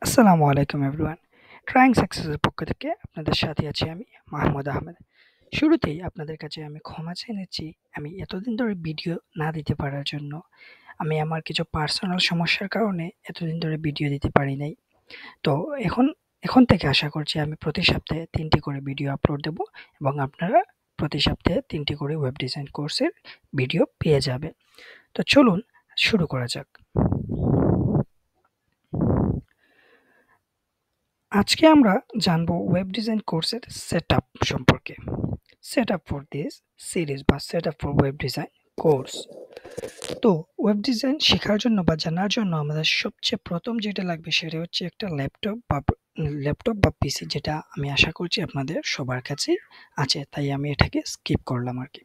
আসসালামু আলাইকুম everyone. Trying সাকসেসের পক্ষ থেকে আপনাদের সাথে আছি আমি মাহমুদ আহমেদ। শুরুতেই আপনাদের কাছে আমি ক্ষমা চেয়ে নিচ্ছি আমি এতদিন ধরে ভিডিও না দিতে পারার জন্য। আমি আমার কিছু পার্সোনাল সমস্যার কারণে এতদিন ধরে ভিডিও দিতে পারি নাই। তো এখন এখন থেকে আশা করছি আমি প্রতি সপ্তাহে ৩ টি করে ভিডিও আপলোড দেব এবং আপনারা প্রতি সপ্তাহে ৩ টি করে ওয়েব ডিজাইন কোর্সের ভিডিও পেয়ে যাবেন। তো চলুন শুরু করা যাক। আজকে আমরা জানবো ওয়েব ডিজাইন কোর্সের সেটআপ সম্পর্কে। সেটআপ ফর দিস সিরিজ বা setup for web design course. তো ওয়েব ডিজাইন শেখার জন্য বা জানার জন্য আমাদের সবচেয়ে প্রথম যেটা লাগবে সেটা হচ্ছে একটা ল্যাপটপ বা পিসি, যেটা আমি আশা করছি আপনাদের সবার কাছেই আছে, তাই আমি এটাকে স্কিপ করলাম আর কি।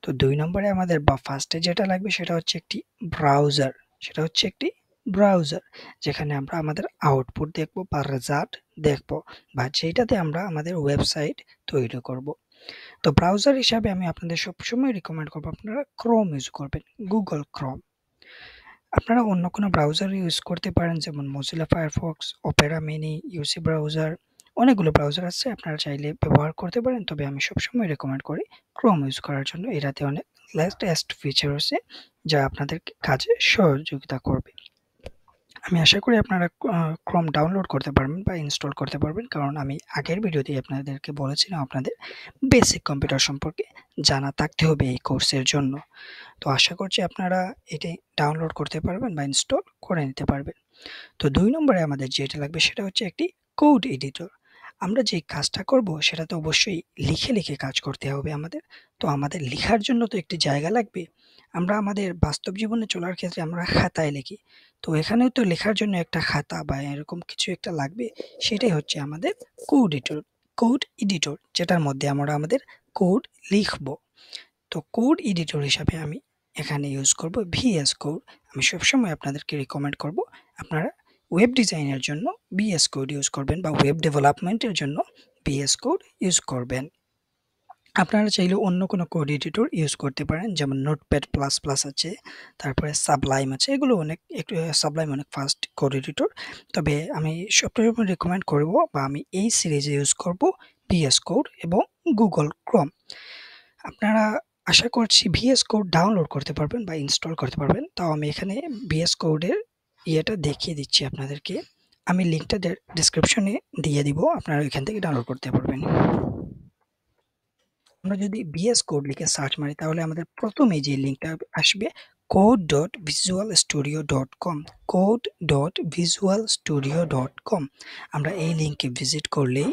তো ২ নম্বরে আমাদের বা ফার্স্টে যেটা লাগবে সেটা হচ্ছে একটি ব্রাউজার। ব্রাউজার যেখানে আমরা আমাদের আউটপুট দেখব বা রেজাল্ট দেখব বা যেটাতে আমরা আমাদের ওয়েবসাইট তৈরি করব। তো ব্রাউজার হিসাবে আমি আপনাদের সবসময় রিকমেন্ড করব আপনারা ক্রোম ইউজ করবেন, গুগল ক্রোম। আপনারা অন্য কোনো ব্রাউজার ইউজ করতে পারেন, যেমন Mozilla Firefox, Opera Mini, UC browser, অনেকগুলো ব্রাউজার আছে, আপনারা চাইলে ব্যবহার করতে পারেন। তবে আমি সবসময় রেকমেন্ড করি ক্রোম ইউজ করার জন্য। এটাতে অনেক লেটেস্ট ফিচার আছে যা আপনাদের কাজে সহযোগিতা করবে। আমি আশা করি আপনারা ক্রোম ডাউনলোড করতে পারবেন বা ইনস্টল করতে পারবেন, কারণ আমি আগের ভিডিওতেই আপনাদেরকে বলেছিলাম আপনাদের বেসিক কম্পিউটার সম্পর্কে জানা থাকতে হবে এই কোর্সের জন্য। তো আশা করছি আপনারা এটি ডাউনলোড করতে পারবেন বা ইনস্টল করে নিতে পারবেন। তো ২ নম্বরে আমাদের যেটা লাগবে সেটা হচ্ছে একটি কোড এডিটর। আমরা যে কাজটা করব সেটা তো অবশ্যই লিখে কাজ করতে হবে আমাদের। তো আমাদের লিখার জন্য তো একটি জায়গা লাগবে। আমরা আমাদের বাস্তব জীবনে চলার ক্ষেত্রে আমরা খাতায় লিখি। তো এখানেও তো লেখার জন্য একটা খাতা বা এরকম কিছু একটা লাগবে। সেটাই হচ্ছে আমাদের কোড এডিটর যেটার মধ্যে আমরা আমাদের কোড লিখব। তো কোড এডিটর হিসাবে আমি এখানে ইউজ করব ভিএস কোড। আমি সবসময় আপনাদেরকে রিকমেন্ড করব আপনারা ওয়েব ডিজাইনের জন্য ভিএস কোড ইউজ করবেন বা ওয়েব ডেভেলপমেন্টের জন্য ভিএস কোড ইউজ করবেন। আপনারা চাইলে অন্য কোনো কোড এডিটর ইউজ করতে পারেন, যেমন নোটপ্যাড প্লাস প্লাস আছে, তারপরে সাবলাইম আছে। এগুলো অনেক একটু সাবলাইম অনেক ফাস্ট কোড এডিটর। তবে আমি সবসময় রিকমেন্ড করব বা আমি এই সিরিজে ইউজ করব ভিএস কোড এবং গুগল ক্রোম। আপনারা আশা করছি ভিএস কোড ডাউনলোড করতে পারবেন বা ইনস্টল করতে পারবেন। তাও আমি এখানে ভিএস কোডের ইয়েটা দেখিয়ে দিচ্ছি আপনাদেরকে। আমি লিঙ্কটা ডেসক্রিপশনে দিয়ে দিব, আপনারা ওইখান থেকে ডাউনলোড করতে পারবেন। আমরা যদি ভিএস কোড লিখে সার্চ মারি তাহলে আমাদের প্রথমেই যে লিঙ্কটা আসবে code.visualstudio.com code.visualstudio.com। আমরা এই লিঙ্কে ভিজিট করলেই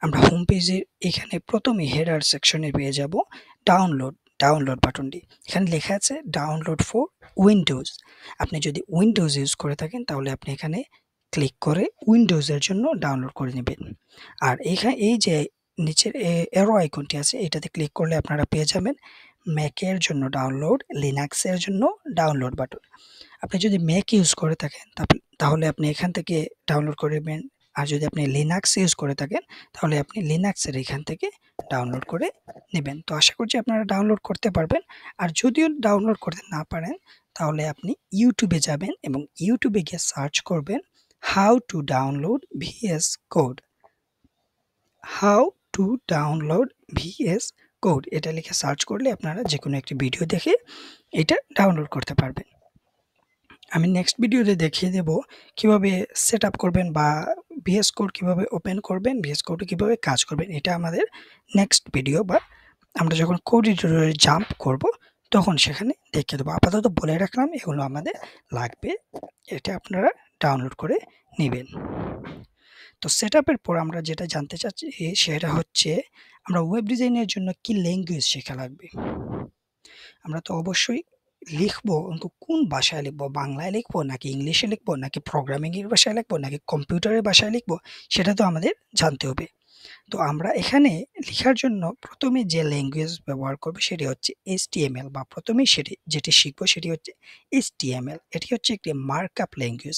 আমরা হোম পেজের এখানে প্রথমে হেডার সেকশনে পেয়ে যাব ডাউনলোড বাটনটি। এখানে লেখা আছে ডাউনলোড ফর উইন্ডোজ। আপনি যদি উইন্ডোজ ইউজ করে থাকেন তাহলে আপনি এখানে ক্লিক করে উইন্ডোজের জন্য ডাউনলোড করে নেবেন। আর এই যে নিচের অ্যারো আইকনটি আছে এটাতে ক্লিক করলে আপনারা পেয়ে যাবেন ম্যাকের জন্য ডাউনলোড, লিনাক্সের জন্য ডাউনলোড বাটন। আপনি যদি ম্যাক ইউজ করে থাকেন তাহলে আপনি এখান থেকে ডাউনলোড করে নেবেন। আর যদি আপনি লিনাক্স ইউজ করে থাকেন তাহলে আপনি লিনাক্সের এখান থেকে ডাউনলোড করে নেবেন। তো আশা করছি আপনারা ডাউনলোড করতে পারবেন। আর যদিও ডাউনলোড করতে না পারেন তাহলে আপনি ইউটিউবে যাবেন এবং ইউটিউবে গিয়ে সার্চ করবেন how to download VS Code. এটা লিখে সার্চ করলে আপনারা যেকোনো একটি ভিডিও দেখে এটা ডাউনলোড করতে পারবেন। আমি নেক্সট ভিডিওতে দেখিয়ে দেব কিভাবে সেটআপ করবেন বা ভিএস কোড কিভাবে ওপেন করবেন, ভিএস কোডে কিভাবে কাজ করবেন। এটা আমাদের নেক্সট ভিডিও বা আমরা যখন কোড এডিটরে জাম্প করব তখন সেখানে দেখিয়ে দেবো। আপাতত বলে রাখলাম এগুলো আমাদের লাগবে, এটা আপনারা ডাউনলোড করে নেবেন। তো সেটআপের পর আমরা যেটা জানতে চাচ্ছি সেটা হচ্ছে আমরা ওয়েব ডিজাইনের জন্য কি ল্যাঙ্গুয়েজ শেখা লাগবে। আমরা তো অবশ্যই লিখবো, কিন্তু কোন ভাষায় লিখবো? বাংলায় লিখবো নাকি ইংলিশে লিখবো নাকি প্রোগ্রামিং এর ভাষায় লিখবো নাকি কম্পিউটারের ভাষায় লিখবো? সেটা তো আমাদের জানতে হবে। তো আমরা এখানে লিখার জন্য প্রথমে যে ল্যাঙ্গুয়েজ ব্যবহার করব সেটি হচ্ছে HTML বা প্রথমেই যেটি শিখবো সেটি হচ্ছে HTML। এটি হচ্ছে একটি মার্কআপ ল্যাঙ্গুয়েজ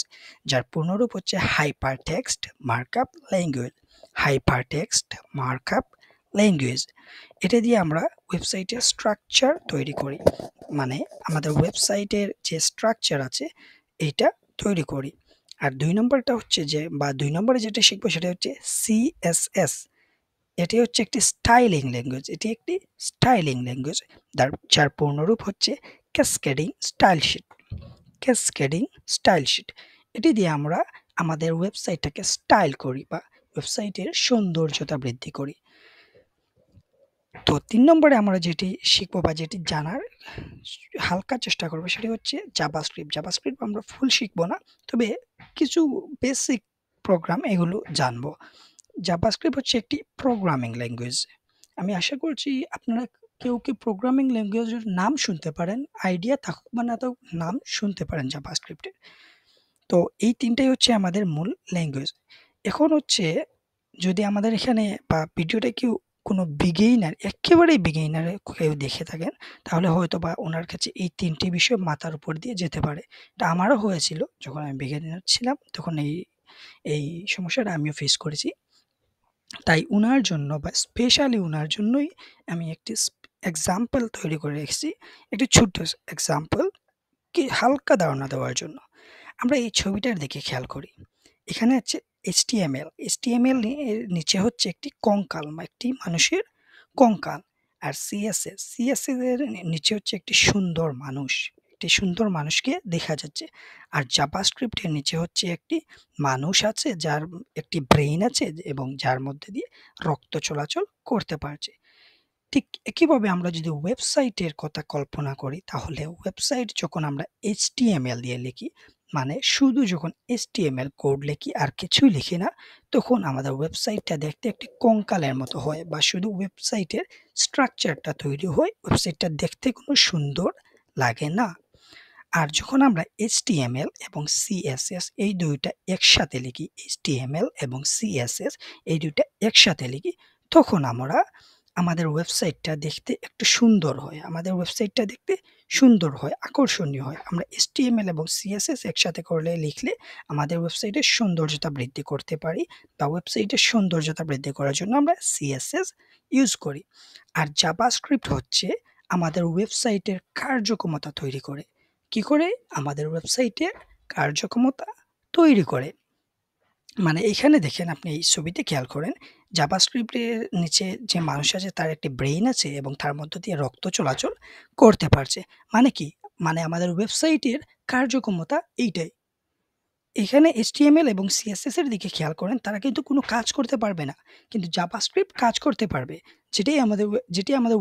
যার পূর্ণরূপ হচ্ছে হাইপারটেক্সট মার্কআপ ল্যাঙ্গুয়েজ। এটা দিয়ে আমরা ওয়েবসাইটের স্ট্রাকচার তৈরি করি, মানে আমাদের ওয়েবসাইটের যে স্ট্রাকচার আছে এইটা তৈরি করি। আর ২ নম্বরটা হচ্ছে যে বা ২ নম্বরে যেটা শিখব সেটা হচ্ছে সিএসএস। এটি হচ্ছে একটি স্টাইলিং ল্যাঙ্গুয়েজ। এটি একটি স্টাইলিং ল্যাঙ্গুয়েজ। যার পূর্ণরূপ হচ্ছে cascading style sheet. Cascading style sheet. এটি দিয়ে আমরা আমাদের ওয়েবসাইটটাকে স্টাইল করি বা ওয়েবসাইটের সৌন্দর্যতা বৃদ্ধি করি। তো ৩ নম্বরে আমরা যেটি শিখব বা যেটি জানার হালকা চেষ্টা করব সেটি হচ্ছে জাভাস্ক্রিপ্ট। জাভাস্ক্রিপ্ট আমরা ফুল শিখব না। তবে কিছু বেসিক প্রোগ্রাম এগুলো জানব। জাভাস্ক্রিপ্ট হচ্ছে একটি প্রোগ্রামিং ল্যাঙ্গুয়েজ। আমি আশা করছি আপনারা কেউ কি প্রোগ্রামিং ল্যাঙ্গুয়েজের নাম শুনতে পারেন। আইডিয়া থাকুক বা না থাকুক নাম শুনতে পারেন জাভাস্ক্রিপ্টের। তো এই ৩ টাই হচ্ছে আমাদের মূল ল্যাঙ্গুয়েজ। এখন হচ্ছে যদি আমাদের এখানে বা ভিডিওটা কেউ কোনো বিগিনার এক্কেবারেই বিগিনার কেউ দেখে থাকেন তাহলে হয়তোবা উনার কাছে এই ৩ টি বিষয় মাথার উপর দিয়ে যেতে পারে। এটা আমারও হয়েছিল যখন আমি বিগিনার ছিলাম তখন এই সমস্যাটা আমিও ফেস করেছি। তাই উনার জন্য বা স্পেশালি উনার জন্যই আমি একটি এক্সাম্পল তৈরি করে রেখেছি। একটি ছোট্ট এক্সাম্পল কি হালকা ধারণা দেওয়ার জন্য। আমরা এই ছবিটার দিকে খেয়াল করি। এখানে হচ্ছে HTML। HTML এর নিচে হচ্ছে একটি কঙ্কাল বা একটি মানুষের কঙ্কাল। আর CSS এর নিচে হচ্ছে একটি সুন্দর মানুষ। একটি সুন্দর মানুষকে দেখা যাচ্ছে। আর জাভাস্ক্রিপ্ট এর নিচে হচ্ছে একটি মানুষ আছে যার একটি ব্রেইন আছে এবং যার মধ্যে দিয়ে রক্ত চলাচল করতে পারছে। ঠিক একইভাবে আমরা যদি ওয়েবসাইটের কথা কল্পনা করি তাহলে ওয়েবসাইট যখন আমরা HTML দিয়ে লিখি মানে শুধু যখন HTML কোড লিখি আর কিছুই লিখি না তখন আমাদের ওয়েবসাইটটা দেখতে একটি কঙ্কালের মতো হয় বা শুধু ওয়েবসাইটের স্ট্রাকচারটা তৈরি হয় ওয়েবসাইটটা দেখতে কোনো সুন্দর লাগে না। আর যখন আমরা HTML এবং CSS এই ২ টা একসাথে লিখি, HTML এবং CSS এই ২ টা একসাথে লিখি, তখন আমরা আমাদের ওয়েবসাইটটা দেখতে একটু সুন্দর হয়। আমাদের ওয়েবসাইটটা দেখতে সুন্দর হয়, আকর্ষণীয় হয়। আমরা HTML এবং CSS একসাথে করলে লিখলে আমাদের ওয়েবসাইটের সৌন্দর্যতা বৃদ্ধি করতে পারি বা ওয়েবসাইটের সৌন্দর্যতা বৃদ্ধি করার জন্য আমরা CSS ইউজ করি। আর জাভাস্ক্রিপ্ট হচ্ছে আমাদের ওয়েবসাইটের কার্যক্ষমতা তৈরি করে। কি করে? আমাদের ওয়েবসাইটের কার্যক্ষমতা তৈরি করে। মানে এইখানে দেখেন আপনি এই ছবিতে খেয়াল করেন জাভাস্ক্রিপ্টের নিচে যে মানুষ আছে তার একটি ব্রেইন আছে এবং তার মধ্য দিয়ে রক্ত চলাচল করতে পারছে। মানে কি? মানে আমাদের ওয়েবসাইটের কার্যক্ষমতা এইটাই। এখানে HTML এবং CSS এর দিকে খেয়াল করেন তারা কিন্তু কোনো কাজ করতে পারবে না। কিন্তু জাভাস্ক্রিপ্ট কাজ করতে পারবে। যেটি আমাদের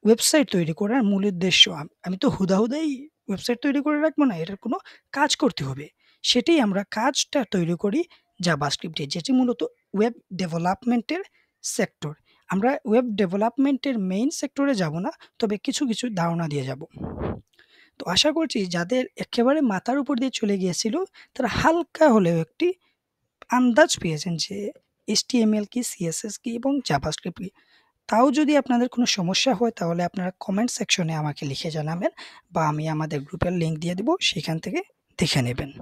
ওয়েবসাইট তৈরি করার মূল উদ্দেশ্য। আমি তো হুদাহুদাই ওয়েবসাইট তৈরি করে রাখবো না। এটার কোনো কাজ করতে হবে। সেটাই আমরা কাজটা তৈরি করি জাভাস্ক্রিপ্টে যেটি মূলত ওয়েব ডেভেলপমেন্টের সেক্টর। আমরা ওয়েব ডেভেলপমেন্টের মেইন সেক্টরে যাব না। তবে কিছু ধারণা দিয়ে যাব। তো আশা করছি যাদের একেবারে মাথার উপর দিয়ে চলে গিয়েছিল তারা হালকা হলেও একটি আন্দাজ পেয়েছেন যে HTML কি, CSS কি এবং জাভাস্ক্রিপ্ট কি। তাও যদি আপনাদের কোনো সমস্যা হয় তাহলে আপনারা কমেন্ট সেকশনে আমাকে লিখে জানাবেন বা আমি আমাদের গ্রুপের লিংক দিয়ে দিব সেখান থেকে দেখে নেবেন।